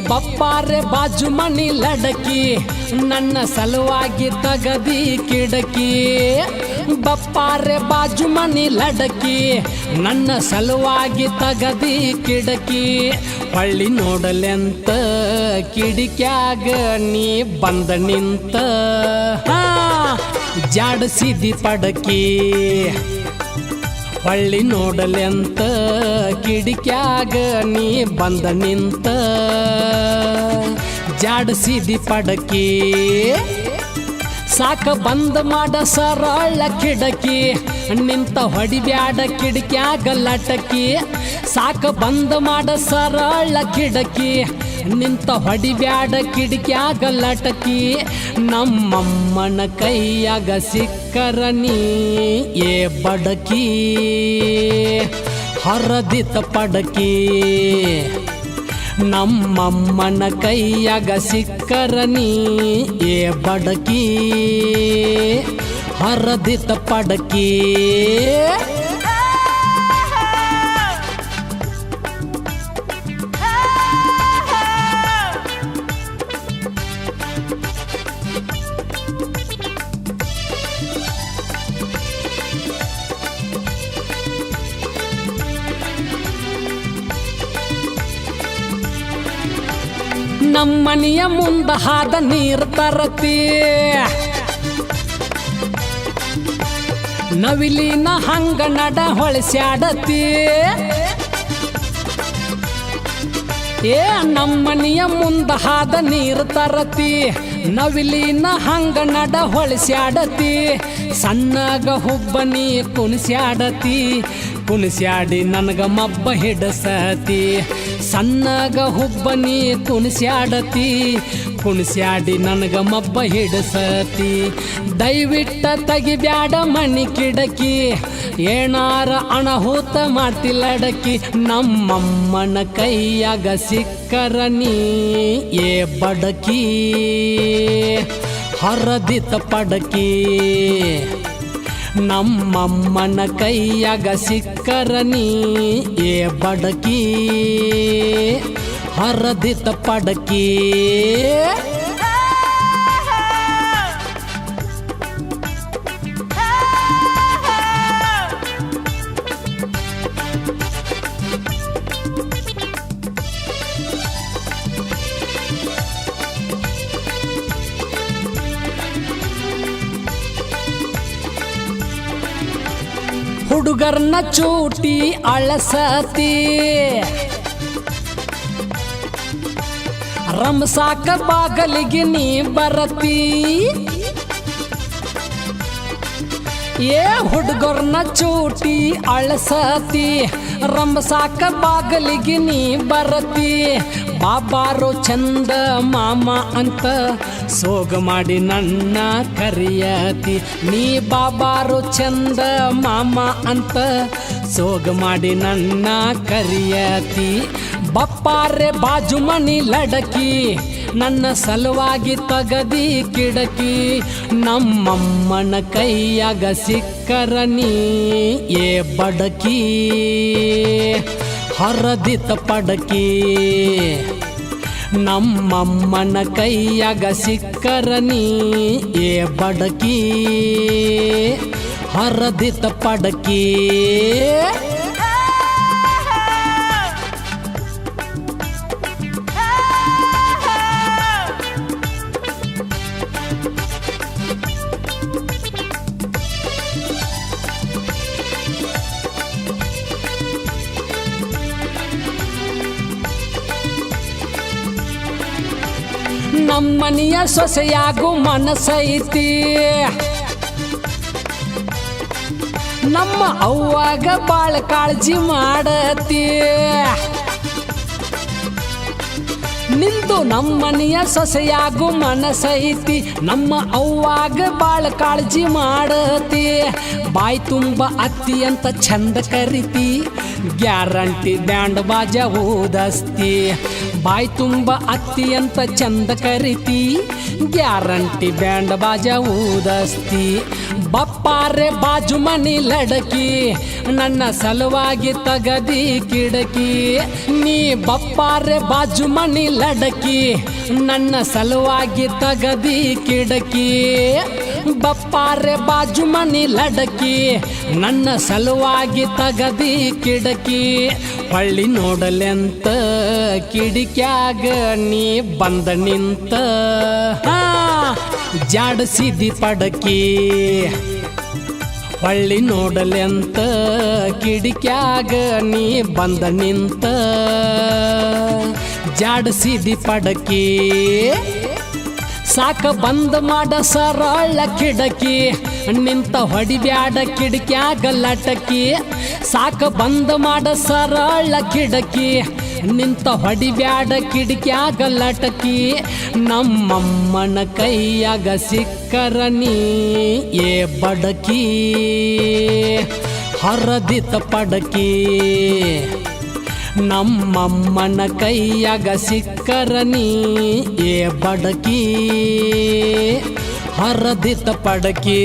ಬಪ್ಪಾರೆ ಬಾಜು ಮನಿ ಲಡಕಿ ನನ್ನ ಸಲುವಾಗಿ ತಗದಿ ಕಿಡಕಿ ಬಪ್ಪಾರೆ ಬಾಜು ಮನಿ ಲಡಕಿ ನನ್ನ ಸಲುವಾಗಿ ತಗದಿ ಕಿಡಕಿ ಹೊಳ್ಳಿ ನೋಡಲೆಂತ ಕಿಡಿಕ್ಯಾಗ ನೀ ಬಂದ ನಿಂತ ಜಾಡಸಿದಿ ಪಡಕಿ ಹೊಳ್ಳಿ ನೋಡಲೆಂತ ಕಿಡಿಕ್ಯಾಗ ನೀ ಬಂದ ನಿಂತ ಜಾಡಸಿದಿ ಪಡಕಿ ಸಾಕ ಬಂದ ಮಾಡ ಸರಳ ಕಿಡಕಿ ನಿಂತ ಹೊಡಿಬ್ಯಾಡ ಕಿಡಿಕ್ಯಾಗ ಲಟಕಿ ಸಾಕ ಬಂದ ಮಾಡ ಸರಳ ಕಿಡಕಿ ನಿಂತ ಹೊಡಿಬ್ಯಾಡ ಕಿಡಿಕ್ಯಾಗ ಲಟಕಿ ನಮ್ಮಮ್ಮನ ಕೈಯಾಗ ಸಿಕ್ಕರ ನೀ ಏ ಬಡಕಿ ಹರದಿತ ಪಡಕಿ ನಮ್ಮಮ್ಮನ ಕೈಯಾಗ ಸಿಕ್ಕರ ನೀ ಏ ಬಡಕಿ ಹರದಿತ ಪಡಕಿ ನಮ್ಮನೆಯ ಮುಂದ ಹಾದ ನೀರು ತರತಿ ನವಿಲಿನ ಹಂಗ ನಡ ಹೊಳಸ್ಯಾಡತಿ ಏ ನಮ್ಮನೆಯ ಮುಂದ ಹಾದ ನೀರು ತರತಿ ನವಿಲಿನ ಹಂಗ ನಡ ಹೊಳಸ್ಯಾಡತಿ ಸಣ್ಣಗ ಹುಬ್ಬನಿ ಕುಣಿಸ್ಯಾಡತಿ ಕುಣಿಸ್ಯಾಡಿ ನನಗ ಮಬ್ಬ ಹಿಡಸತಿ ಸಣ್ಣಗ ಹುಬ್ಬನಿ ಕುಣಿಸ್ಯಾಡತಿ ಕುಣಿಸ್ಯಾಡಿ ನನಗ ಮಬ್ಬ ಹಿಡಸತಿ ದಯವಿಟ್ಟ ತೆಗಿಬ್ಯಾಡ ಮಣಿ ಕಿಡಕಿ ಏನಾರ ಅಣಹೂತ ಮಾಡ್ತಿಲ್ಲಡಕಿ ನಮ್ಮಮ್ಮನ ಕೈಯಾಗ ಸಿಕ್ಕರ ನೀ ಏ ಬಡಕಿ ಹರದಿತ ಪಡಕಿ ನಮ್ಮಮ್ಮನ ಕೈಯಾಗ ಸಿಕ್ಕರ ನೀ ಏ ಬಡಕಿ ಹರದಿತ ಪಡಕಿ ಹುಡುಗರ್ನ ಚೂಟಿ ಅಳಸತಿ ರಂಸಾಕ ಬಾಗಲಿಗೆ ನೀ ಬರತಿ ಏ ಹುಡುಗರ್ನ ಚೂಟಿ ಅಳಸತಿ ರಂಸಾಕ ಬಾಗಲಿಗೆ ನೀ ಬರತಿ ಬಾಬಾರೋ ಚಂದ ಮಾಮ ಅಂತ ಸೋಗ ಮಾಡಿ ನನ್ನ ಕರಿಯತಿ ನೀ ಬಾಬಾರೋ ಚಂದ ಮಾಮ ಅಂತ ಸೋಗ ಮಾಡಿ ನನ್ನ ಕರಿಯತಿ ಬಪ್ಪಾರೆ ಬಾಜು ಮನಿ ಲಡಕಿ ನನ್ನ ಸಲುವಾಗಿ ತಗದಿ ಕಿಡಕಿ ನಮ್ಮಮ್ಮನ ಕೈಯಾಗ ಸಿಕ್ಕರ ನೀ ಏ ಬಡಕಿ ಹರದಿತ ಪಡಕಿ ನಮ್ಮಮ್ಮನ ಕೈಯಾಗ ಸಿಕ್ಕರ ನೀ ಏ ಬಡಕಿ ಹರದಿತ ಪಡಕಿ ನಮ್ಮನೆಯ ಸೊಸೆಯಾಗು ಮನಸೈತಿ ನಮ್ಮ ಅವ್ವಾಗ ಬಾಳ ಕಾಳಜಿ ಮಾಡತಿ ನಿಂದು ನಮ್ಮನೆಯ ಸೊಸೆಯಾಗು ಮನಸೈತಿ ನಮ್ಮ ಅವ್ವಾಗ ಬಾಳ ಕಾಳಜಿ ಮಾಡತಿ ಬಾಯಿ ತುಂಬ ಅತ್ತಿ ಅಂತ ಚಂದ ಕರಿತಿ ಗ್ಯಾರಂಟಿ ಬ್ಯಾಂಡ್ ಬಾಜ ಊದಸ್ತಿ ಬಾಯಿ ತುಂಬ ಅತ್ತಿ ಅಂತ ಚಂದ ಕರಿತಿ ಗ್ಯಾರಂಟಿ ಬ್ಯಾಂಡ್ ಬಾಜ ಊದಸ್ತಿ ಬಪ್ಪಾರೆ ಬಾಜು ಮನಿ ಲಡಕಿ ನನ್ನ ಸಲುವಾಗಿ ತಗದಿ ಕಿಡಕಿ ನೀ ಬಪ್ಪಾರೆ ಬಾಜು ಮನಿ ಲಡಕಿ ನನ್ನ ಸಲುವಾಗಿ ತಗದಿ ಕಿಡಕಿ ಬಪ್ಪಾರೆ ಬಾಜು ಮನಿ ಲಡಕಿ ನನ್ನ ಸಲುವಾಗಿ ತಗದಿ ಕಿಡಕಿ ಹೊಳ್ಳಿ ನೋಡಲೆಂತ ಕಿಡಿಕ್ಯಾಗ ನೀ ಬಂದ ನಿಂತ ಜಾಡಸಿದಿ ಪಡಕಿ ಹೊಳ್ಳಿ ನೋಡಲೆಂತ ಕಿಡಿಕ್ಯಾಗ ನೀ ಬಂದ ನಿಂತ ಜಾಡಸಿದಿ ಪಡಕಿ ಸಾಕ ಬಂದ್ ಮಾಡ ಸರಳ ಕಿಡಕಿ ನಿಂತ ಹೊಡಿಬ್ಯಾಡ ಕಿಡಿಕ್ಯಾಗ ಲಟಕಿ ಸಾಕ ಬಂದ್ ಮಾಡ ಸರಳ ಕಿಡಕಿ ನಿಂತ ಹೊಡಿಬ್ಯಾಡ ಕಿಡಿಕ್ಯಾಗ ಲಟಕಿ ನಮ್ಮಮ್ಮನ ಕೈಯಾಗ ಸಿಕ್ಕರ ನೀ ಏ ಬಡಕಿ ಹರದಿತ ಪಡಕಿ ನಮ್ಮಮ್ಮನ ಕೈಯಾಗ ಸಿಕ್ಕರ ನೀ ಏ ಬಡಕಿ ಹರದಿತ ಪಡಕಿ